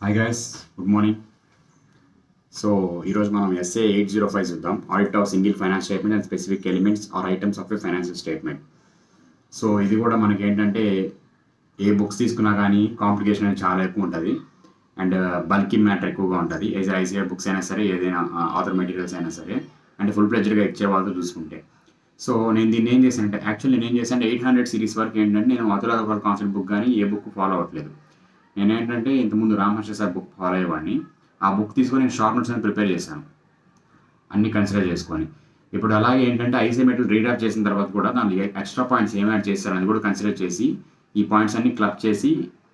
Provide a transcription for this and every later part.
Hi guys, good morning. So ఈరోజు మనం SA 805 చూద్దాం. Audit of single finance statement and specific elements or items of a financial statement. So ఇది కూడా మనకి ఏంటంటే ఏ బుక్స్ తీసుకున్నా కానీ కాంప్లికేషన్ అనేది చాలా ఎక్కువ ఉంటుంది అండ్ బల్కీ మ్యాటర్ ఎక్కువగా ఉంటుంది. ఏదైనా ఐసీఐ బుక్స్ అయినా సరే, ఏదైనా ఆథర్ మెటీరియల్స్ అయినా సరే, అంటే ఫుల్ ప్లెజ్డ్గా ఇచ్చే వాళ్ళతో చూసుకుంటే. సో నేను దీన్ని ఏం చేశానంటే, యాక్చువల్లీ నేను ఏం చేశానంటే 800 సిరీస్ వరకు ఏంటంటే నేను అతుల కాన్సెప్ట్ బుక్ కానీ ఏ బుక్ ఫాలో అవ్వట్లేదు. నేనేంటంటే ఇంతకుముందు రామహర్షి సార్ బుక్ ఫాలో అయ్యేవాడిని. ఆ బుక్ తీసుకొని నేను షార్ట్ నోట్స్ అని ప్రిపేర్ చేశాను, అన్ని కన్సిడర్ చేసుకొని. ఇప్పుడు అలాగే ఏంటంటే ఐసీఐ మెటీరియల్ రీడ్ అవుట్ చేసిన తర్వాత కూడా దాని ఎక్స్ట్రా పాయింట్స్ ఏమి యాడ్ చేస్తారని కూడా కన్సిడర్ చేసి ఈ పాయింట్స్ అన్ని క్లబ్ చేసి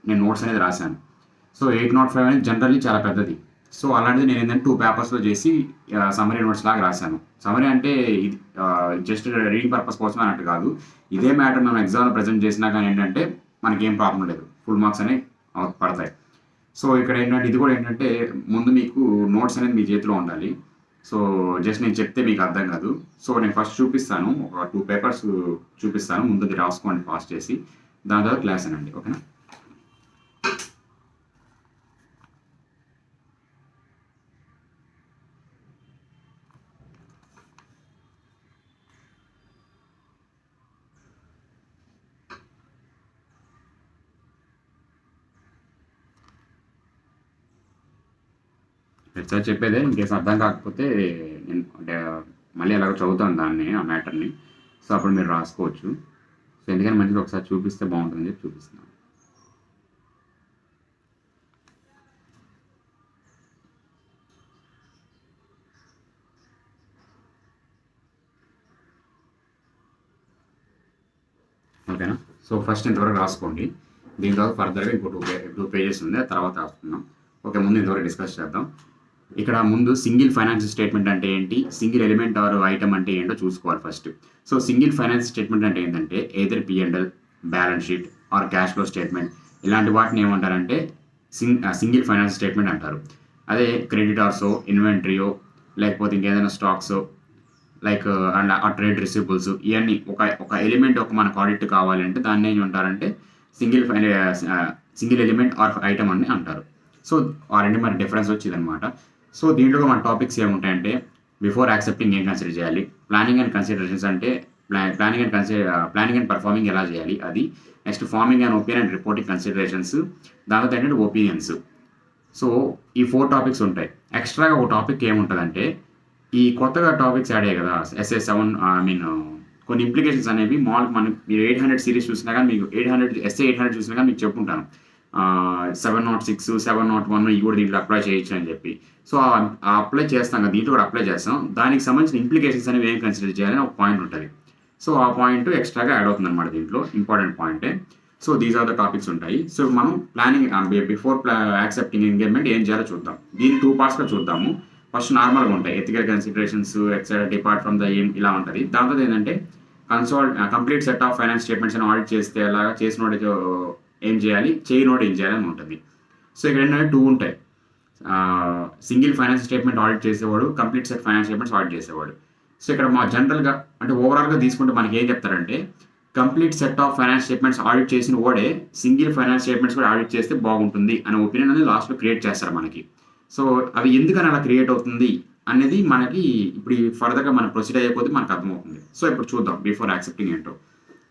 నేను నోట్స్ అనేది రాశాను. సో 805 అనేది జనరల్లీ చాలా పెద్దది. సో అలాంటిది నేను ఏంటంటే 2 పేపర్స్లో చేసి సమరీ నోట్స్ లాగా రాశాను. సమరీ అంటే ఇది జస్ట్ రీడింగ్ పర్పస్ కోసం అన్నట్టు కాదు. ఇదే మ్యాటర్ మనం ఎగ్జామ్లో ప్రజెంట్ చేసినా కానీ ఏంటంటే మనకేం ప్రాబ్లం లేదు, ఫుల్ మార్క్స్ అనేవి పడతాయి. సో ఇక్కడ ఏంటంటే ఇది కూడా ఏంటంటే ముందు మీకు నోట్స్ అనేది మీ చేతిలో ఉండాలి. సో జస్ట్ నేను చెప్తే మీకు అర్థం కాదు. సో నేను ఫస్ట్ చూపిస్తాను, ఒక 2 పేపర్స్ చూపిస్తాను, ముందుది రాసుకోండి పాస్ చేసి, దాని తర్వాత క్లాస్ అనండి, ఓకేనా? ప్రతిసారి చెప్పేదే, ఇంకేస్ అర్థం కాకపోతే నేను అంటే మళ్ళీ ఎలాగో చదువుతాను దాన్ని, ఆ మ్యాటర్ని. సో అప్పుడు మీరు రాసుకోవచ్చు. సో ఎందుకని మంచిగా ఒకసారి చూపిస్తే బాగుంటుందని చెప్పి చూపిస్తున్నాను. ఓకేనా? సో ఫస్ట్ ఇంతవరకు రాసుకోండి. దీని తర్వాత ఫర్దర్గా ఇంకో 2 పేజెస్ ఉంది, ఆ తర్వాత రాసుకుందాం. ఓకే, ముందు ఇంతవరకు డిస్కస్ చేద్దాం. ఇక్కడ ముందు సింగిల్ ఫైనాన్షియల్ స్టేట్మెంట్ అంటే ఏంటి, సింగిల్ ఎలిమెంట్ ఆర్ ఐటమ్ అంటే ఏంటో చూసుకోవాలి first. So single finance statement అంటే ఏంటంటే either P and L, balance sheet or cash flow statement, ఇలాంటి వాటిని ఏమంటారంటే సింగిల్ ఫైనాన్స్ స్టేట్మెంట్ అంటారు. అదే క్రెడిటార్సో, ఇన్వెంటరీయో, లేకపోతే ఇంకేదైనా స్టాక్సో, లైక్ అండ్ ఆ ట్రేడ్ రిసీవబుల్స్, ఇవన్నీ ఒక ఎలిమెంట్ మనకు ఆడిట్ కావాలి అంటే దాన్ని ఏమంటారంటే సింగిల్ ఎలిమెంట్ ఆర్ ఐటమ్ అని అంటారు. సో ఆ రెండు మన డిఫరెన్స్ వచ్చిందనమాట. సో దీంట్లో మన టాపిక్స్ ఏముంటాయంటే, బిఫోర్ యాక్సెప్టింగ్ ఏం కన్సిడర్ చేయాలి, ప్లానింగ్ అండ్ కన్సిడరేషన్స్ అంటే ప్లానింగ్ అండ్ పర్ఫార్మింగ్ ఎలా చేయాలి అది, next farming and opinion and reporting considerations, దాని తర్వాత ఏంటంటే ఒపీనియన్స్. సో ఈ 4 టాపిక్స్ ఉంటాయి. ఎక్స్ట్రాగా ఒక టాపిక్ ఏముంటుందంటే, ఈ కొత్తగా టాపిక్స్ యాడ్ అయ్యాయి కదా, ఎస్ఏ 7, కొన్ని ఇంప్లికేషన్స్ అనేవి మామూలుగా మనకి మీరు 800 సిరీస్ చూసినా కానీ మీకు ఎస్ఏ 800 చూసినా కానీ మీకు చెప్పుకుంటాను. 706, 701 ఇవి కూడా దీంట్లో అప్లై చేయొచ్చు అని చెప్పి. సో అప్లై చేస్తాం కదా, దీంట్లో కూడా అప్లై చేస్తాం. దానికి సంబంధించిన ఇంప్లికేషన్స్ అనేవి ఏం కన్సిడర్ చేయాలని ఒక పాయింట్ ఉంటుంది. సో ఆ పాయింట్ ఎక్స్ట్రాగా యాడ్ అవుతుంది అనమాట దీంట్లో, ఇంపార్టెంట్ పాయింటే. So these are the topics ఉంటాయి. సో మనం ప్లానింగ్ బిఫోర్ యాక్సెప్టింగ్ ఎంగేజ్మెంట్ ఏం చేయాలో చూద్దాం. దీన్ని 2 పార్ట్స్గా చూద్దాము. ఫస్ట్ నార్మల్గా ఉంటాయి, ethical considerations etcetera depart from the ఏం, ఇలా ఉంటుంది. దాంతో ఏంటంటే complete set of finance statements అని ఆడిట్ చేస్తే అలాగా చేసినోడు ఏం చేయాలి, చేయనోడు ఏం చేయాలని ఉంటుంది. సో ఇక్కడ ఏంటంటే 2 ఉంటాయి, సింగిల్ ఫైనాన్స్ స్టేట్మెంట్ ఆడిట్ చేసేవాడు, complete set finance statements audit చేసేవాడు. సో ఇక్కడ మా జనరల్గా అంటే ఓవరాల్గా తీసుకుంటే మనకి ఏం చెప్తారంటే, complete set of finance statements audit చేసిన వాడే సింగిల్ ఫైనాన్స్ స్టేట్మెంట్స్ కూడా ఆడిట్ చేస్తే బాగుంటుంది అనే ఒపీనియన్ అనేది లాస్ట్లో క్రియేట్ చేస్తారు మనకి. సో అవి ఎందుకని అలా క్రియేట్ అవుతుంది అనేది మనకి ఇప్పుడు ఫర్దర్గా మనం ప్రొసీడ్ అయిపోతే మనకు అర్థమవుతుంది. సో ఇప్పుడు చూద్దాం బిఫోర్ యాక్సెప్టింగ్ ఏంటో.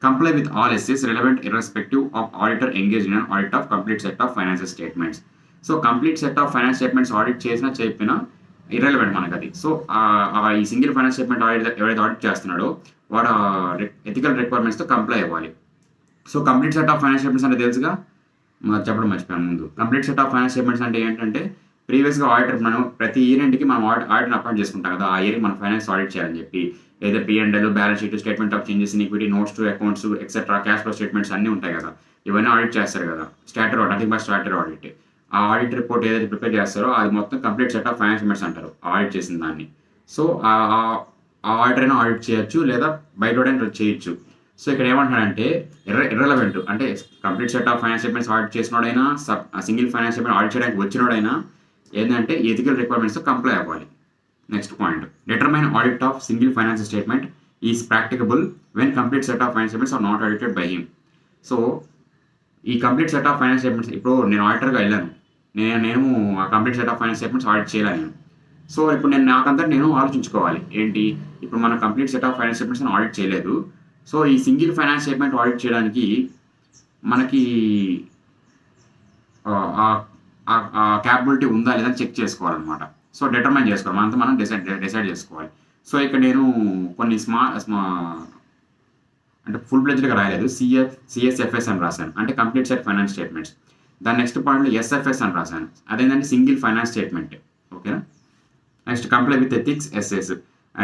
Comply with all SAs relevant irrespective of auditor engage in audit of complete set of financial statements. So complete set of finance statements audit చేసినా చెప్పినా ఇర్రెలవెంట్ మనకు అది. సో ఈ సింగిల్ ఫైనాన్స్ స్టేట్మెంట్ ఎవరైతే audit చేస్తున్నాడో వాడు ethical రిక్వైర్మెంట్స్తో comply అవ్వాలి. So complete set of finance statements అంటే తెలుసుగా, చెప్పడం మర్చిపోయాను ముందు. Complete set of finance statements అంటే ఏంటంటే, ప్రీవియస్గా ఆడిటర్ మనం ప్రతి ఇయర్కి మనం ఆడిటర్ని అపాయింట్ చేసుకుంటాం కదా, ఆ ఇయర్కి మనం ఫైనాన్స్ ఆడిట్ చేయాలని చెప్పి, ఏదో P&L, balance sheet, statement of changes in equity, notes to accounts etcetera, cash flow statements అన్నీ ఉంటాయి కదా, ఇవన్నీ ఆడిట్ చేస్తారు కదా. Statutory audit, nothing but statutory audit. ఆ ఆడిట్ రిపోర్ట్ ఏదైతే ప్రిపేర్ చేస్తారో అది మొత్తం complete set of finance statements అంటారు, ఆడిట్ చేసిన దాన్ని. సో ఆ ఆడిటర్ అయినా ఆడిట్ చేయొచ్చు లేదా బయట చేయొచ్చు. సో ఇక్కడ ఏమంటాడంటే ఇర్రెలవెంట్ అంటే complete set of finance statements audit చేసినోడైనా, సింగిల్ ఫైనాన్స్ స్టేట్మెంట్ ఆడిట్ చేయడానికి వచ్చినోడైనా ఏంటంటే ఎథికల్ రిక్వైర్మెంట్స్తో కంప్లై అవ్వాలి. Next point, determine audit of single finance statement is practicable when complete set of finance statements are not audited by him. So ఈ complete set of finance statements, ఇప్పుడు నేను ఆడిటర్గా వెళ్ళాను, నేను ఆ complete set of finance statements audit చేయలేను నేను. So ఇప్పుడు నాకంతా నేను ఆలోచించుకోవాలి. ఏంటి, ఇప్పుడు మనం complete set of finance statements audit చేయలేదు. సో ఈ సింగిల్ ఫైనాన్స్ స్టేట్మెంట్ ఆడిట్ చేయడానికి మనకి ఆ క్యాపబిలిటీ ఉందా లేదా చెక్ చేసుకోవాలన్నమాట. సో డిటర్మైన్ చేసుకోవాలి, మనంతా మనం డిసైడ్ చేసుకోవాలి. సో ఇక్కడ నేను కొన్ని అంటే ఫుల్ ఫ్లెడ్జ్డ్‌గా రాయలేదు. సిఎస్ఎఫ్ఎస్ అని రాశాను. అంటే కంప్లీట్ సెట్ ఫైనాన్స్ స్టేట్మెంట్స్. దాని నెక్స్ట్ పాయింట్‌లో ఎస్ఎఫ్ఎస్ అని రాశాను. అదేంటంటే సింగిల్ ఫైనాన్స్ స్టేట్మెంట్. ఓకేనా? Next comply with ethics SS.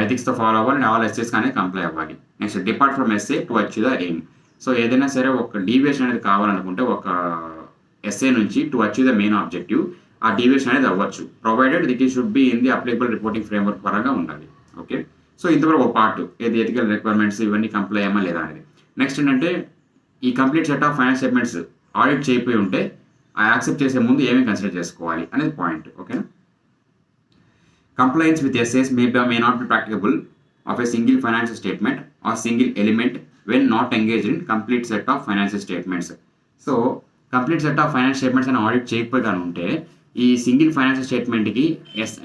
ఎథిక్స్‌తో ఫాలో అవ్వాలి అండ్ ఆల్ ఎస్ఎస్ అనేది కంప్లై అవ్వాలి. Next depart from SA to achieve the aim. So ఏదైనా సరే ఒక డీవియేషన్ అనేది కావాలనుకుంటే ఒక ఎస్ఏ నుంచి to achieve the main objective ఆ డీవియేషన్ అనేది అవ్వచ్చు. Provided it should be in the applicable reporting framework పరంగా ఉండాలి. ఓకే. సో ఇంతవరకు ఒక పార్ట్ ఏది ఎథికల్ రిక్వైర్మెంట్స్ ఇవన్నీ కంప్లై అయ్యామా లేదా అనేది. నెక్స్ట్ ఏంటంటే ఈ complete set of finance statements audit చేయకపోయి ఉంటే ఆ యాక్సెప్ట్ చేసే ముందు ఏమేమి కన్సిడర్ చేసుకోవాలి అనేది పాయింట్. ఓకేనా? Compliance with essays may not be practicable of a single financial statement or single element when not engaged in complete set of financial statements. So complete set of finance statements అని audit చేయకపోయి ఉంటే ఈ single financial స్టేట్మెంట్కి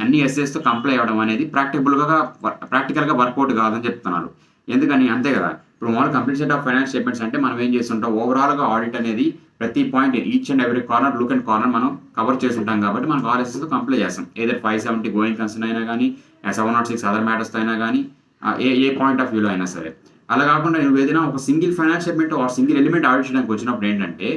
అన్ని ఎస్ఎస్తో comply అవ్వడం అనేది ప్రాక్టికల్గా work out కాదని చెప్తున్నారు. ఎందుకని, అంతే కదా. ఇప్పుడు మామూలు complete set of finance statements అంటే మనం ఏం చేస్తుంటాం, ఓవరాల్గా ఆడిట్ అనేది ప్రతి point each and every corner look and corner మనం కవర్ చేస్తుంటాం కాబట్టి మనకు ఆర్ఎస్ఎస్తో కంప్లై చేస్తాం. ఏదైతే 570 గోయింగ్ కన్సర్న్ అయినా కానీ 706 అదర్ మ్యాటర్స్తో అయినా కానీ ఏ పాయింట్ ఆఫ్ వ్యూలో అయినా సరే. అలా కాకుండా నువ్వు ఏదైనా ఒక single finance statement or single element audit చేయడానికి వచ్చినప్పుడు ఏంటంటే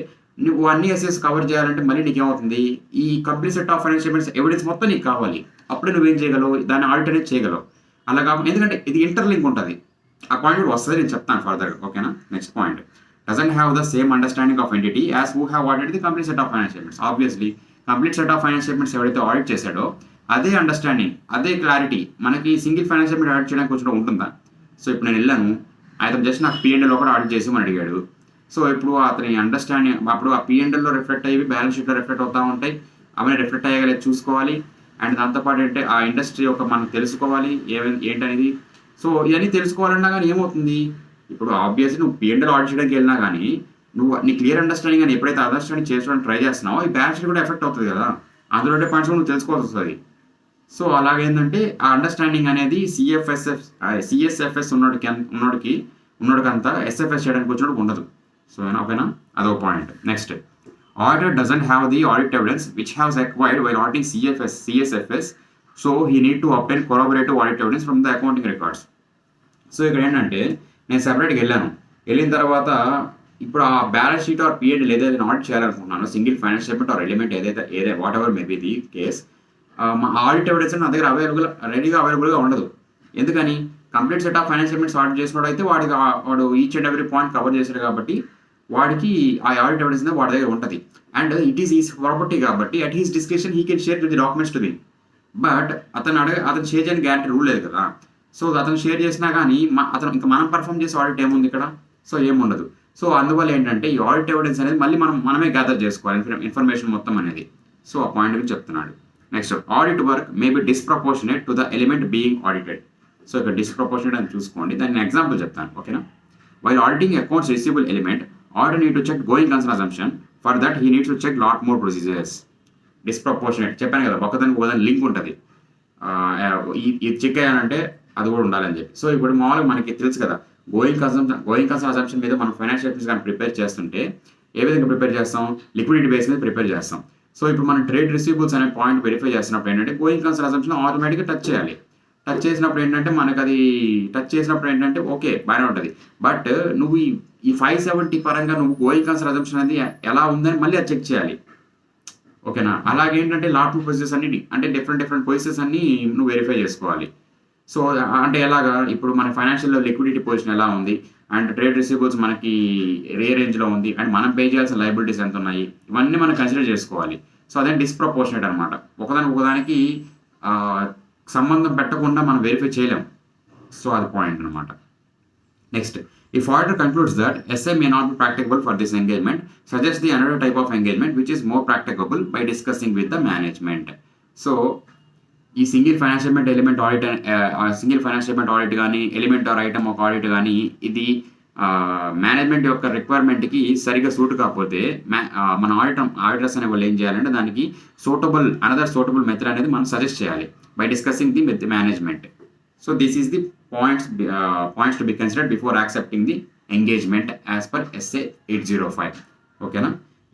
నువ్వు అన్ని ఎస్ఎస్ కవర్ చేయాలంటే మళ్ళీ నీకు ఏమవుతుంది, ఈ complete set of finance statements evidence మొత్తం నీకు కావాలి. అప్పుడే నువ్వేం చేయగలవు, దాన్ని ఆడిట్ అనేది చేయగలవు. అలా కాకుండా ఎందుకంటే ఇది ఇంటర్లింక్ ఉంటుంది. ఆ పాయింట్ కూడా వస్తుంది, నేను చెప్తాను ఫర్దర్. ఓకేనా? Next point doesn't have the same understanding of entity as who have audited the complete set of finance statements. Obviously, complete set of finance statements ఎవరైతే ఆడిట్ చేశాడో అదే అండర్స్టాండింగ్, అదే క్లారిటీ మనకి సింగిల్ ఫైనాన్స్ స్టేట్మెంట్ ఆడిట్ చేయడానికి కొంచెం ఉంటుందా? So ఇప్పుడు నేను వెళ్ళాను, అతను జస్ట్ నాకు P&L ఒకటి ఆడిట్ చేసి అని అడిగాడు. సో ఇప్పుడు అతని అండర్స్టాండింగ్ అప్పుడు ఆ P&Lలో రిఫ్లెక్ట్ అయ్యి బ్యాలెన్స్ షీట్లో రిఫ్లెక్ట్ అవుతూ ఉంటాయి. అవన్నీ రిఫ్లెక్ట్ అయ్యేలా చూసుకోవాలి. అండ్ దాంతోపాటు అంటే ఆ ఇండస్ట్రీ ఒక మనం తెలుసుకోవాలి ఏంటనేది. సో ఇవన్నీ తెలుసుకోవాలన్నా కానీ ఏమవుతుంది, ఇప్పుడు ఆబ్వియస్లీ నువ్వు P&L ఆడిట్ చేయడానికి వెళ్ళినా కానీ నువ్వు నీ క్లియర్ అండర్స్టాండింగ్ అని ఎప్పుడైతే అండర్స్టాండింగ్ చేసుకోవడానికి ట్రై చేస్తున్నావో ఈ బ్యాలెన్స్ షీట్ కూడా ఎఫెక్ట్ అవుతుంది కదా. అందులో పాయింట్స్ నువ్వు తెలుసుకోవాల్సి వస్తుంది. సో అలాగేంటంటే ఆ అండర్స్టాండింగ్ అనేది సిఎస్ఎఫ్ఎస్ ఉన్నోడికంతా ఎస్ఎఫ్ఎస్ చేయడానికి వచ్చినప్పుడు ఉండదు. సో ఓకేనా, అదొక point. Next, auditor doesn't have the audit evidence which has acquired while auditing CSFS, so he need to obtain corroborative audit evidence from the accounting records. So ఇక్కడ ఏంటంటే నేను సెపరేట్గా వెళ్ళిన తర్వాత ఇప్పుడు ఆ బ్యాలెన్స్ షీట్ ఆర్ P&L ఏదైతే audit చేయాలనుకుంటున్నాను, single finance statement or element ఏదైతే whatever may be the case, మా ఆడిట్ ఎవిడెన్స్ నా దగ్గర రెడీగా అవైలబుల్గా ఉండదు. ఎందుకని, complete set of finance statements audit చేసినప్పుడు అయితే వాడు each and every point cover చేశాడు కాబట్టి వాడికి ఆ ఆడిట్ ఎవిడెన్స్ వాడి దగ్గర ఉంటుంది. And it is is property కాబట్టి at his description he can share with the documents to me. But అతను షేర్ చేయని గ్యారంటీ రూల్ లేదు కదా. సో అతను షేర్ చేసినా కానీ ఇంకా మనం పర్ఫామ్ చేసే ఆడిట్ ఏముంది ఇక్కడ, సో ఏముండదు. సో అందువల్ల ఏంటంటే ఈ ఆడిట్ ఎవిడెన్స్ అనేది మళ్ళీ మనమే గ్యాదర్ చేసుకోవాలి ఇన్ఫర్మేషన్ మొత్తం అనేది. సో ఆ పాయింట్ గురించి చెప్తున్నాడు. Next, audit work may be disproportionate to the element being audited. So ఇక్కడ డిస్ప్రపోర్షనేట్ అని చూసుకోండి, దాన్ని ఎగ్జాంపుల్ చెప్తాను. ఓకేనా? While auditing accounts receivable element, auditor need to check going concern assumption. For that he needs to check lot more procedures. Disproportionate చెప్పాను కదా, ఒకదానికి link ఉంటుంది. ఇది చెక్ అయ్యానంటే అది కూడా ఉండాలని చెప్పి. సో ఇప్పుడు మామూలుగా మనకి తెలుసు కదా, గోయింగ్ కన్సర్న్ అసంప్షన్ మీద మనం ఫైనాన్షియల్ స్టేట్మెంట్స్ కానీ ప్రిపేర్ చేస్తుంటే ఏ విధంగా ప్రిపేర్ చేస్తాం, లిక్విడిటీ బేస్ మీద ప్రిపేర్ చేస్తాం. సో ఇప్పుడు మనం ట్రేడ్ రిసీవబుల్స్ అనే పాయింట్ వెరిఫై చేస్తున్నప్పుడు ఏంటంటే గోయింగ్ కన్సర్న్ అసంప్షన్ ఆటోమేటిక్గా టచ్ చేయాలి. టచ్ చేసినప్పుడు ఏంటంటే ఓకే బాగానే ఉంటుంది. బట్ నువ్వు ఈ 570 పరంగా నువ్వు గోయింగ్ కన్సర్న్ అసంప్షన్ అనేది ఎలా ఉందని మళ్ళీ అది చెక్ చేయాలి. ఓకేనా? అలాగేంటంటే లాట్ పొజిషన్స్ అన్ని అంటే డిఫరెంట్ పొజిషన్స్ అన్ని నువ్వు వెరిఫై చేసుకోవాలి. సో అంటే ఎలాగా, ఇప్పుడు మన ఫైనాన్షియల్ లిక్విడిటీ పొజిషన్ ఎలా ఉంది, అండ్ ట్రేడ్ రిసీవబుల్స్ మనకి ఏ రేంజ్లో ఉంది, అండ్ మనం పే చేయాల్సిన లయబిలిటీస్ ఎంత ఉన్నాయి, ఇవన్నీ మనం కన్సిడర్ చేసుకోవాలి. సో అదే డిస్ప్రపోర్షనేట్ అనమాట. ఒకదానికి సంబంధం పెట్టకుండా మనం వెరిఫై చేయలేం. సో అది పాయింట్ అనమాట. Next, if auditor concludes that SA may not be practicable for this engagement, suggest the another type of engagement which is more practicable by discussing with the management. So ఈ single finance statement element audit single finance statement audit కానీ element or item ఒక audit కానీ ఇది management యొక్క రిక్వైర్మెంట్కి సరిగ్గా suit కాకపోతే మన auditors అనే వాళ్ళు ఏం చేయాలంటే దానికి అనదర్ సూటబుల్ మెథడ్ అనేది మనం సజెస్ట్ చేయాలి by discussing the with management. So this is the points to be considered before accepting the engagement as per SA 805. ఓకేనా,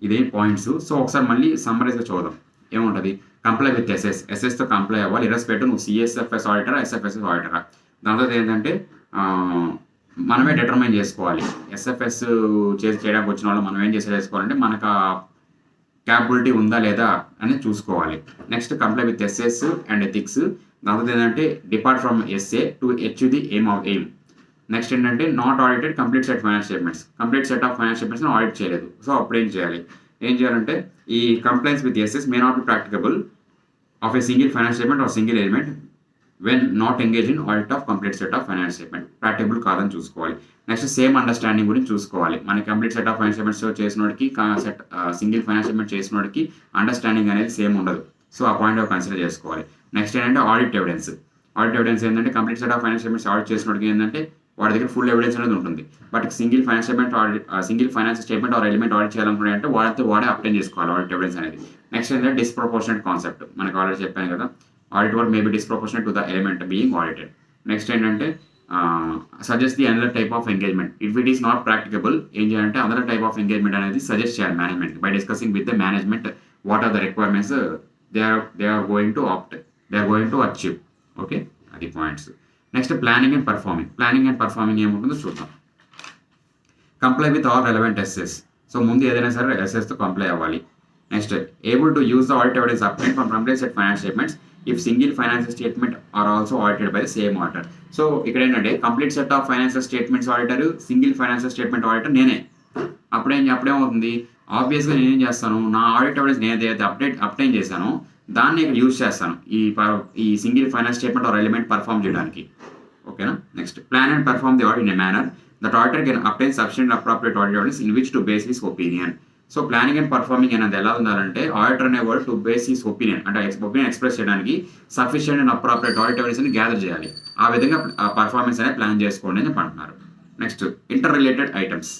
ఇదే పాయింట్స్. సో ఒకసారి మళ్ళీ సమ్మరైజ్గా చూద్దాం. ఏముంటుంది, కంప్లై విత్ ఎస్ఎస్తో కంప్లై అవ్వాలి, ఇర్రెస్పెక్టివ్ నువ్వు CSFS ఆడిటరా SFSS ఆడిటరా. దాని తర్వాత ఏంటంటే మనమే డిటర్మైన్ చేసుకోవాలి. SFS చేయడానికి వచ్చిన వాళ్ళు మనం ఏం చేసుకోవాలంటే మనకు క్యాపబిలిటీ ఉందా లేదా అని చూసుకోవాలి. Next comply with SS and ethics. దాని తర్వాత ఏంటంటే depart from SA to achieve the aim. Next ఏంటంటే not audited complete set finance statements of finance statements audit చేయలేదు. సో అప్పుడు ఏం చేయాలంటే ఈ compliance with SS may not be practicable of a single finance statement or single element when not engage in audit of complete set of finance statement. Practicable కాదని చూసుకోవాలి. Next same understanding గురించి చూసుకోవాలి. మన complete set of finance statements చేసినోడికి single finance statement చేసినోడికి understanding అనేది same ఉండదు. So ఆ పాయింట్ ఆఫ్ కన్సిడర్ చేసుకోవాలి. నెక్స్ట్ ఏంటంటే ఆడిట్ ఎవిడెన్స్ ఏంటంటే complete set of finance statements audit చేసినోడికి ఏంటంటే వాడి దగ్గర ఫుల్ ఎవిడెన్స్ అనేది ఉంటుంది. But single finance statement or element audit చేయాలనుకుంటే వాడే అప్లై చేసుకోవాలి ఆడిట్ ఎవిడెన్స్ అనేది. నెక్స్ట్ ఏంటంటే డిస్ప్రపోర్షనేట్ కాన్సెప్ట్, మనకు ఆల్రెడీ చెప్పాను కదా, audit work may be disproportionate to the element being audited. Next ఏంటంటే suggest the another type of engagement. If it is not practicable ఏం చేయాలంటే అదర్ టైప్ ఆఫ్ ఎంగేజ్మెంట్ అనేది suggest చేయాలి management by discussing with the management what are the requirements they are going to achieve. Okay, అది points. Next planning and performing ఏముంటుందో చూద్దాం. Comply with all relevant SS. So ముందు ఏదైనా సరే SSతో comply అవ్వాలి. Next able to use the audit evidence applied from complete set finance statements if single financial statement are also audited by the same auditor. So ఇక్కడ ఏంటంటే complete set of financial statements auditor, single financial statement auditor నేనే. అప్పుడేమవుతుంది, ఆబ్వియస్గా నేనేం చేస్తాను, నా audit evidence నేను ఏదైతే అప్టైన్ చేశానో దాన్ని ఇక్కడ యూజ్ చేస్తాను ఈ single finance statement or element perform చేయడానికి. ఓకేనా. Next plan and perform the audit in a manner that auditor can obtain sufficient appropriate audit evidence in which to base his opinion. So planning and performing అనేది ఎలా ఉండాలంటే auditor అనేవాడు to base his opinion అంటే opinion express చేయడానికి sufficient and appropriate audit evidence ని gather చేయాలి. ఆ విధంగా పర్ఫార్మెన్స్ అనేది ప్లాన్ చేసుకోండి అని అంటున్నారు. Next inter related items.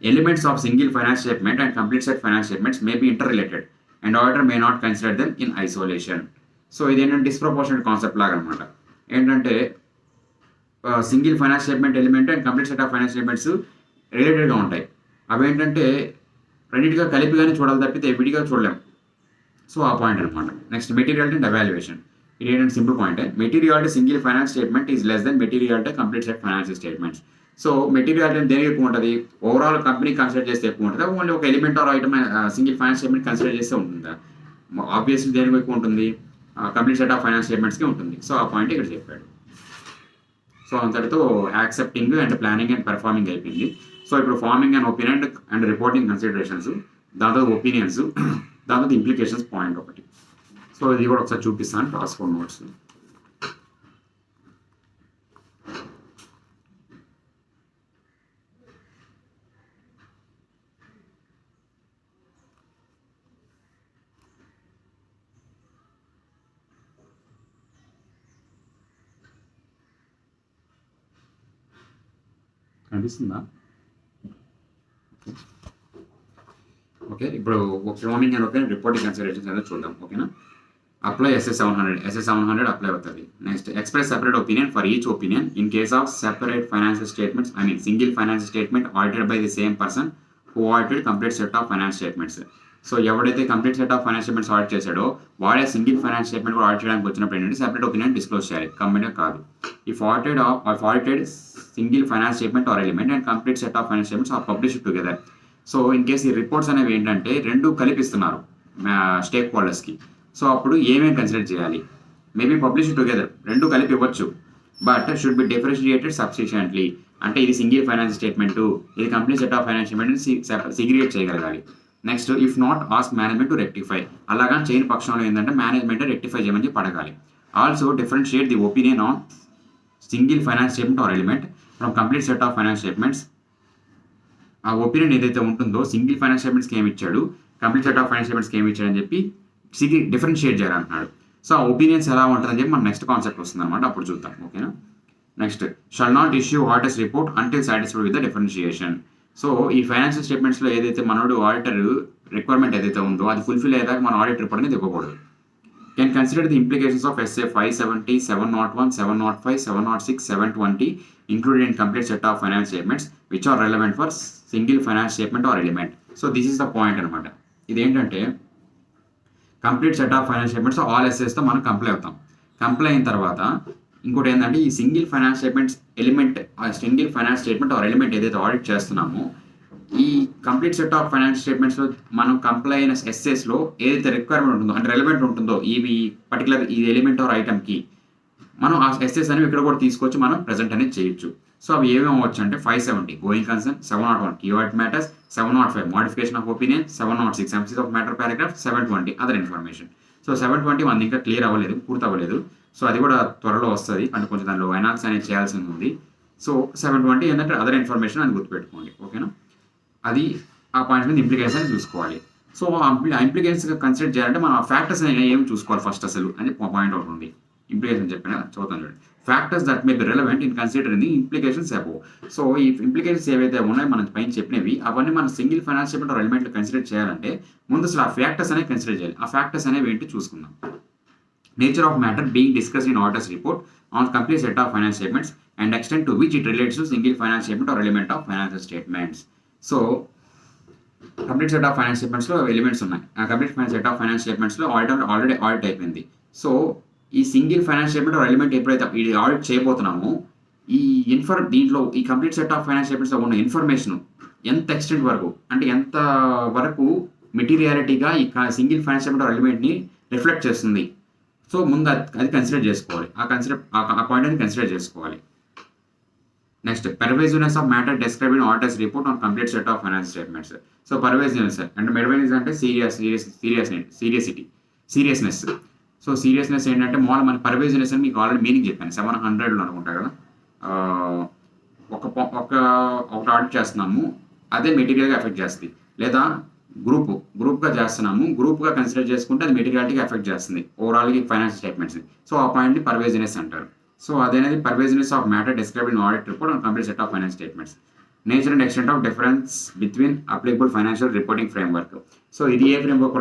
Elements of single finance statement and complete set finance statements may be inter related and auditor may not consider them in isolation. So ఇదేంటంటే disproportionate concept లాగా అనమాట. ఏంటంటే single finance statement element and complete set of finance statements రిలేటెడ్గా ఉంటాయి. అవి ఏంటంటే రెండింటిగా కలిపిగానే చూడాలి తప్పితే విడిగా చూడలేం. సో ఆ పాయింట్ అనమాట. Next materiality and evaluation. ఇది ఏంటంటే simple point. Materiality single finance statement is less than materiality complete set financial statements. So materiality దేనికి ఎక్కువ ఉంటుంది, ఓవరాల్ కంపెనీ కన్సిడర్ చేస్తే ఎక్కువ ఉంటుంది, ఓన్లీ ఒక element or item single finance statement consider చేస్తే ఉంటుందా, ఆబ్వియస్లీ దేనికి ఎక్కువ ఉంటుంది, కంప్లీట్ సెట్ ఆఫ్ ఫైనాన్స్ స్టేట్మెంట్స్కి ఉంటుంది. సో ఆ పాయింట్ ఇక్కడ చెప్పాడు. సో అంతటితో accepting and planning and performing అయిపోయింది. సో ఇప్పుడు farming and opinion and reporting considerations, దాంతో ఒపీనియన్స్, దాంతో ఇంప్లికేషన్స్ పాయింట్ ఒకటి. సో ఇది కూడా ఒకసారి చూపిస్తాను రాసుకో నోట్స్. కనిపిస్తుందా? ఓకే, ఇప్పుడు farming and opinion reporting considerations అనేది చూద్దాం. ఓకేనా. అప్లై SS 700 అప్లై అవుతుంది. Next express separate opinion for each opinion in case of separate financial statements single financial statement audited by the same person who audited complete set of finance statements. So ఎవడైతే complete set of finance statements audit చేశాడో వాడే single finance statement కూడా audit చేయడానికి వచ్చినప్పుడు ఏంటంటే separate opinion disclose చేయాలి, company కాదు. If audited single finance statement or element and complete set of finance statements are published together. So in case ఈ reports అనేవి ఏంటంటే రెండు కలిపిస్తున్నారు స్టేక్ హోల్డర్స్కి. సో అప్పుడు ఏమేమి కన్సిడర్ చేయాలి, మేబీ పబ్లిష్ టుగెదర్ రెండు కలిపి ఇవ్వచ్చు, but should be differentiated substitutionally. అంటే ఇది సింగిల్ ఫైనాన్స్ స్టేట్మెంట్, ఇది complete set of finance statement segregate చేయగలగాలి. Next if not ask management to rectify. అలాగా చేయని పక్షంలో ఏంటంటే మేనేజ్మెంట్ రెక్టిఫై చేయమని పడగాలి. Also differentiate the opinion on single finance statement or element from complete set of finance statements. ఆ opinion ఏదైతే ఉంటుందో సింగిల్ ఫైనాన్స్ స్టేట్మెంట్స్కి ఏమి ఇచ్చాడు, కంప్లీట్ సెట్ ఆఫ్ ఫైనాన్స్ స్టేట్మెంట్స్కి ఏమి ఇచ్చాడని చెప్పి డిఫరెన్షియేట్ చేయాలంటున్నాడు. సో ఆ ఒపీనియన్స్ ఎలా ఉంటుందని చెప్పి మన నెక్స్ట్ కాన్సెప్ట్ వస్తుంది అనమాట, అప్పుడు చూద్దాం. ఓకేనా. Next shall not issue auditors report until satisfied with the differentiation. So ఈ ఫైనాన్షియల్ స్టేట్మెంట్స్లో ఏదైతే మనోడు ఆడిటర్ రిక్వైర్మెంట్ ఏదైతే ఉందో అది ఫుల్ఫిల్ అయ్యేదాకా మన ఆడిట్ రిపోర్ట్ అనేది ఇవ్వకూడదు. Can consider the implications of SA 570, 701, 705, 706, 720 included in complete set of finance statements which are relevant for single finance statement or element. So this is the point అనమాట. ఇదేంటంటే complete set of finance statements all ఎస్ఎస్తో మనం comply అవుతాం. Comply అయిన తర్వాత ఇంకోటి ఏంటంటే ఈ single finance statements element, single finance statement or element ఏదైతే ఆడిట్ చేస్తున్నామో ఈ కంప్లీట్ సెట్ ఆఫ్ ఫైనాన్స్ స్టేట్మెంట్స్లో మనం కంప్లై అయిన ఎస్ఎస్లో ఏదైతే రిక్వైర్మెంట్ ఉంటుందో అంటే రెలవెంట్ ఉంటుందో ఈ పర్టికులర్ ఈ ఎలిమెంట్ ఆర్ ఐటమ్కి మనం ఆ ఎస్ఎస్ అనేవి ఇక్కడ కూడా తీసుకొచ్చి మనం ప్రెజెంట్ అనేది చేయొచ్చు. సో అవి ఏమేమి అవ్వచ్చు అంటే 570 going concern, 701 keyword matters, 705 modification of opinion, 706 emphasis of matter paragraph, 720 other information. So 720 మనది ఇంకా క్లియర్ అవ్వలేదు, పూర్తి అవ్వలేదు. సో అది కూడా త్వరలో వస్తుంది, అంటే కొంచెం దానిలో అనాలిసిస్ అనేది చేయాల్సి ఉంది. సో 720 ఏంటంటే అదర్ ఇన్ఫర్మేషన్ అని గుర్తుపెట్టుకోండి, ఓకేనా. అది ఆ పాయింట్ మీద ఇంప్లికేషన్ చూసుకోవాలి. సో ఆ ఇంప్లికేషన్స్ కన్సిడర్ చేయాలంటే మనం ఆ ఫ్యాక్టర్స్ ఏమి చూసుకోవాలి ఫస్ట్ అసలు అని పాయింట్ అవుట్ ఉంది. ఇంప్లికేషన్ చెప్పిన చదువుతాను చూడండి. Factors that may be relevant in considering the implications above. So ఈ ఇంప్లికేషన్స్ ఏవైతే ఉన్నాయో మనం పైన చెప్పినవి అవన్నీ మనం సింగిల్ ఫైనాన్స్ స్టేట్మెంట్ ఆర్ ఎలిమెంట్లు కన్సిడర్ చేయాలంటే ముందు అసలు ఆ ఫ్యాక్టర్స్ అనేవి కన్సిడర్ చేయాలి. ఆ ఫ్యాక్టర్స్ అనేవి ఏంటి చూసుకుందాం. Nature of matter being discussed in auditor's report on complete set of finance statements and extent to which it relates to single finance statement or element of financial statements. So complete set of finance statements elements ఉన్నాయి. ఆ complete set of finance స్టేట్మెంట్స్లో already audit అయిపోయింది. So ఈ single finance statement or element ఎప్పుడైతే ఇది audit చేయబోతున్నామో ఈ దీంట్లో ఈ కంప్లీట్ సెట్ ఆఫ్ ఫైనాన్స్ స్టేట్మెంట్స్లో ఉన్న ఇన్ఫర్మేషన్ ఎంత ఎక్స్టెంట్ వరకు అంటే ఎంత వరకు మెటీరియాలిటీగా ఈ సింగిల్ ఫైనాన్స్ స్టేట్మెంట్ ఆర్ ఎలిమెంట్ని రిఫ్లెక్ట్ చేస్తుంది. సో ముందు అది కన్సిడర్ చేసుకోవాలి. ఆ పాయింట్ అని కన్సిడర్ చేసుకోవాలి. Next pervasiveness of matter describe in auditor's report on complete set of finance statements. So pervasiveness అంటే మెర్వేజివ్నెస్ అంటే సీరియస్నెస్. సో సీరియస్నెస్ ఏంటంటే మామూలు మన పర్వేజివ్నెస్ అని మీకు ఆల్రెడీ మీనింగ్ చెప్పాను 700లో అనుకుంటా కదా. ఒక ఆడిట్ చేస్తున్నాము అదే మెటీరియల్గా ఎఫెక్ట్ చేస్తుంది, లేదా గ్రూప్గా చేస్తున్నాము గ్రూప్గా కన్సిడర్ చేసుకుంటే అది మెటీరియాలిటీగా ఎఫెక్ట్ చేస్తుంది ఓవరాల్గా ఫైనాన్స్ స్టేట్మెంట్స్ని. సో ఆ పాయింట్ని పర్వేజివ్నెస్ అంటారు. సో అదేనేది pervasiveness of matter describe in audit report on complete set of finance statements. Nature and extent of difference between applicable financial reporting framework. So ఇది ఏ ఫ్రేమ్వర్క్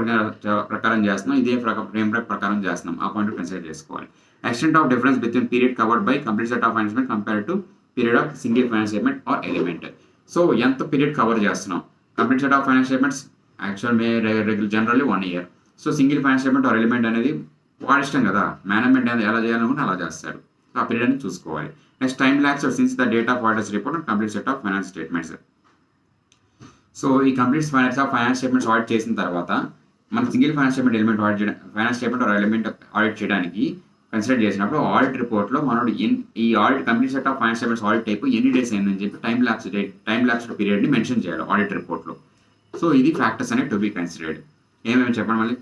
ప్రకారం చేస్తున్నాం, ఇదే ఫ్రేమ్వర్క్ ప్రకారం చేస్తున్నాం, ఆ పాయింట్ కన్సిడర్ చేసుకోవాలి. Extent of difference between period covered by complete set of finance compare to period of single finance statement or element. So ఎంత పీరియడ్ కవర్ చేస్తున్నాం. Complete set of finance statements actual generally 1 year. So single finance statement or element అనేది వాడి ఇష్టం కదా, management అనేది ఎలా చేయాలనుకుంటే అలా చేస్తాడు. ఆ పీరియడ్ అని చూసుకోవాలి. Next time lapse since the date of auditor's report and complete set of finance statements. So ఈ complete finance of finance statements audit చేసిన తర్వాత మనం single finance statement element audit చేయడం finance statement or element audit చేయడానికి consider చేసినప్పుడు audit రిపోర్ట్లో మనోడు ఈ audit complete set of finance statements audit type ఎన్ని డేస్ అయిందని చెప్పి టైం ల్యాప్స్ పీరియడ్ని మెన్షన్ చేయాలి ఆడిట్ రిపోర్ట్లో. సో ఇది ఫ్యాక్టర్స్ అనేవి టు బి కన్సిడర్డ్. ఏమేమి చెప్పండి మళ్ళీ.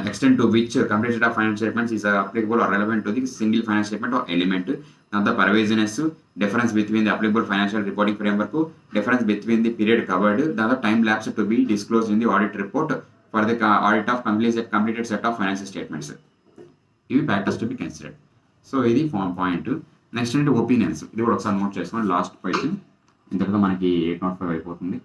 Extent to which complete set of financial statements is applicable or relevant to the single financial statement or element. Now the pervasiveness, difference between the applicable financial reporting framework, difference between the period covered, the time lapse to be disclosed in the audit report for the audit of completed set of financial statements. These factors to be considered. So this is point. Next into opinions. This is also note cheskoni last question. ఇంతలో మనకి 805 అయిపోతుంది.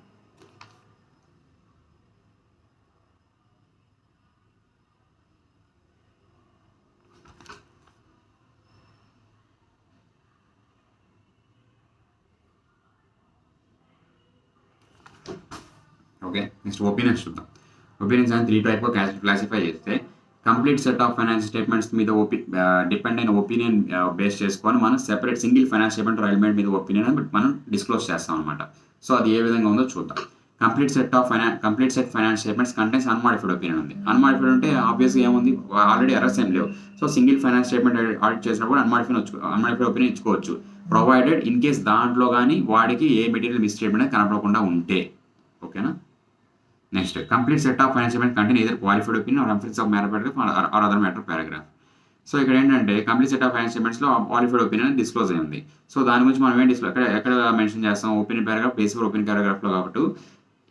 Okay, next opinions చూద్దాం. Opinions అని 3 టైప్గా classify చేస్తే complete set of finance statements మీద depend అయిన opinion base చేసుకొని మనం separate single finance statement element మీద ఒపీనియన్ మనం డిస్క్లోజ్ చేస్తాం అనమాట. సో అది ఏ విధంగా ఉందో చూద్దాం. Complete set finance statements contains unmodified opinion ఉంది. అన్మాడిఫైడ్ అంటే ఆబ్వియస్గా ఏముంది, ఆల్రెడీ ఎర్రర్స్ ఏం లేవు. So single finance statement audit చేసినప్పుడు అన్మాడిఫైడ్ ఒపీనియన్ ఇచ్చుకోవచ్చు, ప్రొవైడెడ్ ఇన్ కేస్ దాంట్లో కానీ వాడికి ఏ మెటీరియల్ మిస్టేట్మెంట్ కనపడకుండా ఉంటే. ఓకేనా. Next complete set of finance statement contain either qualified opinion or emphasis of matter paragraph or other matter paragraph. So ఇక్కడ ఏంటంటే కంప్లీట్ సెట్ ఆఫ్ ఫైనాన్స్ స్టేట్మెంట్స్లో క్వాలిఫైడ్ ఒపీనియన్ డిస్క్లోజ్ అయింది. సో దాని గురించి మనం ఏం ఎక్కడ మెన్షన్ చేస్తాం, opinion paragraph base for opinion పారాగ్రాఫ్లో. కాబట్టి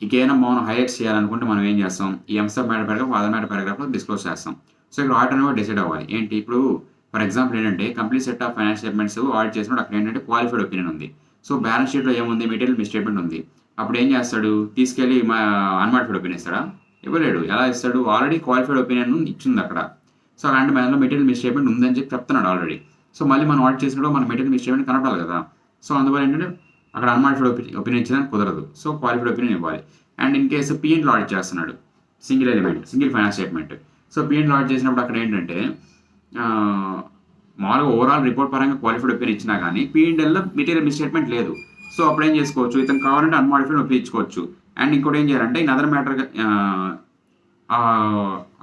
ఇంకేమైనా మనం హైలైట్స్ చేయాలనుకుంటే మనం ఏం చేస్తాం, ఈ emphasis of matter paragraph other matter పారాగ్రాఫ్లో disclose చేస్తాం. సో ఇక్కడ ఆర్డర్ అనేది డిసైడ్ అవ్వాలి. ఏంటి ఇప్పుడు ఫర్ ఎగ్జాంపుల్ ఏంటంటే complete set of financial statements audit చేసినప్పుడు అక్కడ ఏంటంటే క్వాలిఫైడ్ ఒపీనియన్ ఉంది. సో బ్యాలెన్స్ షీట్‌లో ఏముంది మెటీరియల్ మిస్‌స్టేట్మెంట్ ఉంది. అప్పుడు ఏం చేస్తాడు? తీసుకెళ్ళి అన్‌మాడిఫైడ్ ఒపీనియన్ ఇస్తాడా? ఇవ్వలేడు. ఎలా ఇస్తాడు? ఆల్రెడీ క్వాలిఫైడ్ ఒపీనియన్ ఇచ్చింది అక్కడ. సో అలాంటి దాంట్లో మెటీరియల్ మిస్‌స్టేట్మెంట్ ఉందని చెప్పి చెప్తున్నాడు ఆల్రెడీ. సో మళ్ళీ మనం ఆడిట్ చేసినప్పుడు మన మెటీరియల్ మిస్‌స్టేట్మెంట్ కనపడాలి కదా! సో అందువల్ల ఏంటంటే అక్కడ అన్‌మాడిఫైడ్ ఒపీనియన్ ఇచ్చడానికి కుదరదు. సో క్వాలిఫైడ్ ఒపీనియన్ ఇవ్వాలి. And in case P and L audit చేస్తున్నాడు. Single element, single finance statement. So P and L audit చేసినప్పుడు అక్కడ ఏంటంటే మామూలుగా ఓవరాల్ రిపోర్ట్ పరంగా క్వాలిఫైడ్ ఒపీనియన్ ఇచ్చినా కానీ పీ&ఎల్‌లో మెటీరియల్ మిస్‌స్టేట్మెంట్ లేదు. సో అప్పుడు ఏం చేసుకోవచ్చు? ఇతను కావాలంటే అన్‌మాడిఫైడ్ ఒప్పించుకోవచ్చు. అండ్ ఇంకోటి ఏం చేయాలంటే ఇన్ అదర్ మ్యాటర్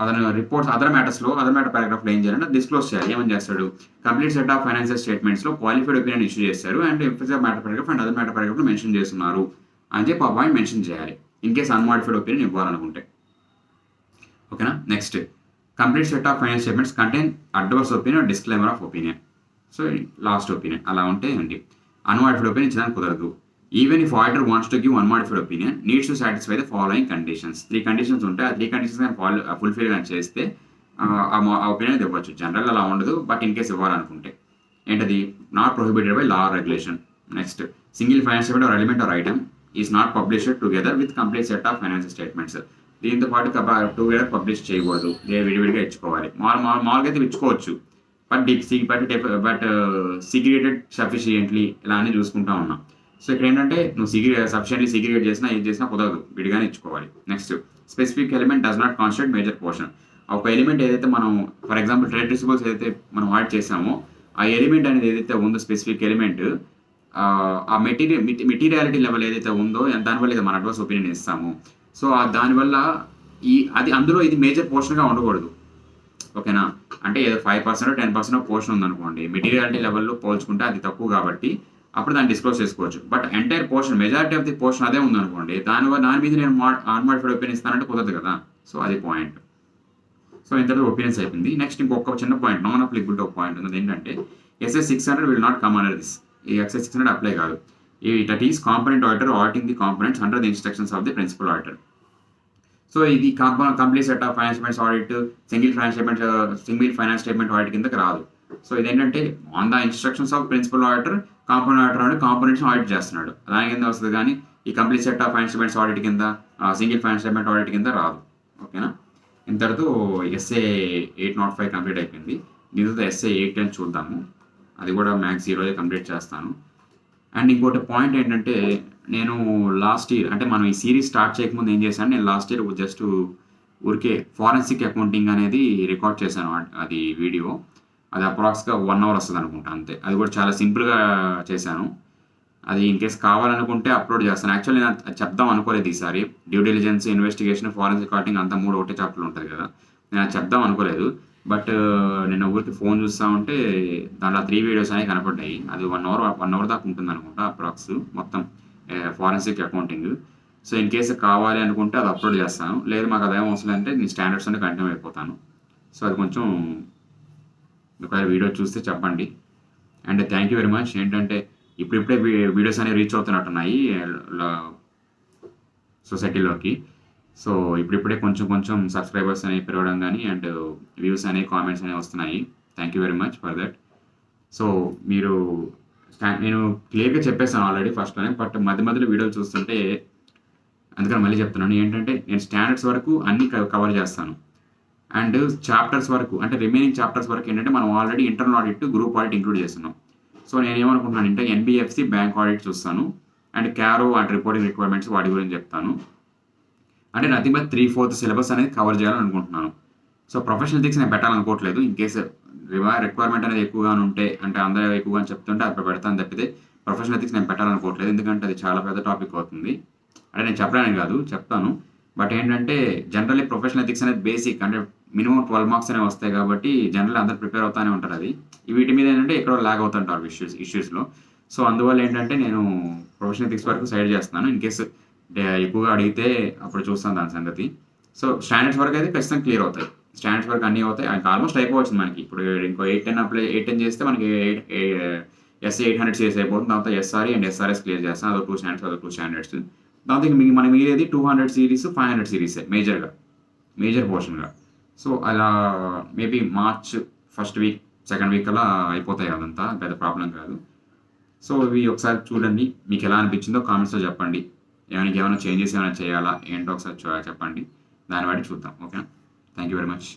అతను రిపోర్ట్స్ అదర్ మ్యాటర్ పారాగ్రాఫ్‌లో ఏం చేయాలంటే డిస్క్లోజ్ చేయాలి. ఏమని చేస్తాడు? కంప్లీట్ సెట్ ఆఫ్ ఫైనాన్షియల్ స్టేట్మెంట్స్‌లో క్వాలిఫైడ్ ఒపీనియన్ ఇష్యూ చేశారు and emphasis matter paragraph and other matter పారాగ్రాఫ్‌లో మెన్షన్ చేస్తున్నారు అని చెప్పి ఆ పాయింట్ మెన్షన్ చేయాలి. ఇన్ కేస్ అన్‌మాడిఫైడ్ ఒపీనియన్ ఇవ్వాలనుకుంటే. ఓకేనా? Next complete set of financial statements contain adverse opinion, disclaimer of opinion. So last opinion అలా ఉంటే ఏంటి? అన్‌మాడిఫైడ్ ఒపీనియన్ ఇచ్చడానికి కుదరదు. Even if auditor wants to give unmodified opinion needs to satisfy the following conditions. 3 conditions ఉంటాయి. ఆ 3 conditions కానీ fulfil గాని చేస్తే ఆ ఒపీనియన్ ఇవ్వచ్చు. జనరల్‌గా అలా ఉండదు. బట్ ఇన్ కేస్ ఇవ్వాలనుకుంటే. ఏంటది? Not prohibited by law or regulation. Next single financial statement or element or item is not published together with complete set of financial statements. దీంతో పాటు టుగెదర్ పబ్లిష్ చేయకూడదు. విడివిడిగా ఇచ్చుకోవాలి. మామూలుగా అయితే ఇచ్చుకోవచ్చు. బట్ సీగ్రిగేటెడ్ సఫిషియెంట్లీ ఇలా అని చూసుకుంటా ఉన్నాం. సో ఇక్కడ ఏంటంటే నువ్వు సఫిషియెంట్లీ సీగ్రిగేట్ చేసినా ఏం చేసినా కుదరదు. విడిగానే ఇచ్చుకోవాలి. Next specific element does not constitute major portion. ఒక ఎలిమెంట్ ఏదైతే మనం ఫర్ ఎగ్జాంపుల్ ట్రేడ్ రిసిబుల్స్ ఏదైతే మనం యాడ్ చేసామో ఆ ఎలిమెంట్ అనేది ఏదైతే ఉందో స్పెసిఫిక్ ఎలిమెంట్ ఆ మెటీరియాలిటీ లెవెల్ ఏదైతే ఉందో దానివల్ల ఇది మన అడ్వర్స్ ఒపీనియన్ ఇస్తాము. సో దానివల్ల అది అందులో ఇది మేజర్ పోర్షన్గా ఉండకూడదు. ఓకేనా? అంటే ఏదో 5% 10% పోర్షన్ ఉందనుకోండి, మెటీరియాలిటీ లెవెల్లో పోల్చుకుంటే అది తక్కువ కాబట్టి అప్పుడు దాన్ని డిస్క్లోజ్ చేసుకోవచ్చు. But entire portion majority of the portion అదే ఉందనుకోండి, దాని మీద నేను అన్‌మాడిఫైడ్ ఒపీనియన్ ఇస్తానంటే కుదరదు కదా! సో అది పాయింట్. సో ఇంతలో ఒపీనియన్స్ అయిపోయింది. నెక్స్ట్ ఇంకొక చిన్న పాయింట్ నాన్ అప్లికబుల్ ఒక పాయింట్ ఉంది. ఏంటంటే SI 600 will not come under this. ఈ ఎస్ఐ 600 అప్లై కాదు. That is component auditor auditing the components under the instructions of the principal auditor. So ఇది complete set of finance statements audit single finance statement audit కిందకి రాదు. So ఇదేంటంటే on the instructions of principal auditor component auditor అంటే components audit చేస్తున్నాడు. దాని కింద వస్తుంది కానీ ఈ complete set of finance statements audit కింద సింగిల్ ఫైనాన్స్ స్టేట్మెంట్ ఆడిట్ కింద రాదు. ఓకేనా? ఇంతటితో ఎస్ఏ 805 కంప్లీట్ అయిపోయింది. దీంతో ఎస్ఏ 810 చూద్దాము. అది కూడా మ్యాథ్స్ ఈరోజే కంప్లీట్ చేస్తాను. అండ్ ఇంకోటి పాయింట్ ఏంటంటే నేను లాస్ట్ ఇయర్ అంటే మనం ఈ సిరీస్ స్టార్ట్ చేయకముందు ఏం చేశాను, నేను లాస్ట్ ఇయర్ జస్ట్ ఊరికే ఫారెన్సిక్ అకౌంటింగ్ అనేది రికార్డ్ చేశాను. అది వీడియో అది అప్రాక్స్గా 1 అవర్ వస్తుంది అనుకుంటా అంతే. అది కూడా చాలా సింపుల్గా చేశాను. అది ఇన్ కేస్ కావాలనుకుంటే అప్లోడ్ చేస్తాను. యాక్చువల్లీ నేను అది చెప్దాం అనుకోలేదు ఈసారి. Due diligence, investigation, forensic auditing అంతా 3 ఒకటే చాప్టర్లు ఉంటుంది కదా. నేను అది చెప్దాం అనుకోలేదు. బట్ నేను ఊరికి ఫోన్ చూస్తూ ఉంటే దాంట్లో 3 వీడియోస్ అనేవి కనపడ్డాయి. అది 1 అవర్ దాకా ఉంటుంది అనుకుంటా అప్రాక్స్ మొత్తం forensic accounting. So in case కావాలి అనుకుంటే అది అప్లోడ్ చేస్తాను. లేదు మాకు అదేం అవసరం అంటే నేను స్టాండర్డ్స్ అంటే కంటిన్యూ అయిపోతాను. సో అది కొంచెం ఒకవేళ వీడియో చూస్తే చెప్పండి. And thank you very much. ఏంటంటే ఇప్పుడిప్పుడే వీడియోస్ అనేవి రీచ్ అవుతున్నట్టున్నాయి సొసైటీలోకి. సో ఇప్పుడిప్పుడే కొంచెం సబ్స్క్రైబర్స్ అనేవి పెరగడం కానీ అండ్ వ్యూస్ అనేవి కామెంట్స్ అనేవి వస్తున్నాయి. Thank you very much for that. So మీరు నేను క్లియర్గా చెప్పేసాను ఆల్రెడీ ఫస్ట్లోనే. బట్ మధ్యలో వీడియోలు చూస్తుంటే అందుకని మళ్ళీ చెప్తున్నాను. ఏంటంటే నేను స్టాండర్డ్స్ వరకు అన్నీ కవర్ చేస్తాను. అండ్ చాప్టర్స్ వరకు అంటే రిమైనింగ్ చాప్టర్స్ వరకు ఏంటంటే మనం already internal audit, group audit include చేస్తున్నాం. సో నేనేమనుకుంటున్నాను అంటే ఎన్బిఎఫ్సి, బ్యాంక్ ఆడిట్ చూస్తాను. And Cairo and reporting requirements వాటి గురించి చెప్తాను. అంటే నథింగ్ బట్ 3/4 సిలబస్ అనేది కవర్ చేయాలని అనుకుంటున్నాను. సో ప్రొఫెషనల్ ఎథిక్స్ నేను పెట్టాలనుకోవట్లేదు. ఇన్ కేసు రిక్వైర్మెంట్ అనేది ఎక్కువగా ఉంటే అంటే అందరూ ఎక్కువగా చెప్తుంటే అప్పుడు పెడతాను తప్పితే ప్రొఫెషనల్ ఎథిక్స్ నేను పెట్టాలనుకోవట్లేదు. ఎందుకంటే అది చాలా పెద్ద టాపిక్ అవుతుంది. అంటే నేను చెప్పడానికి కాదు, చెప్తాను. బట్ ఏంటంటే జనరల్లీ ప్రొఫెషనల్ ఎథిక్స్ అనేది బేసిక్ అంటే మినిమం 12 మార్క్స్ అనేవి వస్తాయి కాబట్టి జనరల్లీ అందరూ ప్రిపేర్ అవుతూనే ఉంటారు. అది వీటి మీద ఏంటంటే ఎక్కడో ల్యాగ్ అవుతుంటారు ఇష్యూస్లో. సో అందువల్ల ఏంటంటే నేను ప్రొఫెషనల్ ఎథిక్స్ వరకు సైడ్ చేస్తున్నాను. ఇన్ కేసు ఎక్కువగా అడిగితే అప్పుడు చూస్తాను దాని సంగతి. సో స్టాండర్డ్స్ వరకు అయితే ఖచ్చితంగా క్లియర్ అవుతాయి. స్టాండర్డ్స్ వరకు అన్నీ అవుతాయి. ఆల్మోస్ట్ అయిపోవచ్చు మనకి. ఇప్పుడు ఇంకో 810 చేస్తే మనకి ఎస్ఏ 800 సిరీస్ అయిపోతుంది. దాంతో ఎస్ఆర్ఈ అండ్ ఎస్ఆర్ఎస్ క్లియర్ చేస్తాను. అదో 2 స్టాండర్డ్స్, అదో 2 స్టాండర్డ్స్. దాంతో మనకి మిగిలేది 200 సిరీస్, 500 సిరీసే మేజర్ పోర్షన్గా. సో అలా maybe March first week second week అలా అయిపోతాయి అదంతా, పెద్ద ప్రాబ్లం కాదు. సో ఇవి ఒకసారి చూడండి, మీకు ఎలా అనిపించిందో కామెంట్స్లో చెప్పండి. ఏమైనా చేంజెస్ ఏమైనా చేయాలా ఏంటో ఒకసారి చెప్పండి, దాన్ని బట్టి చూద్దాం. ఓకేనా? Thank you very much.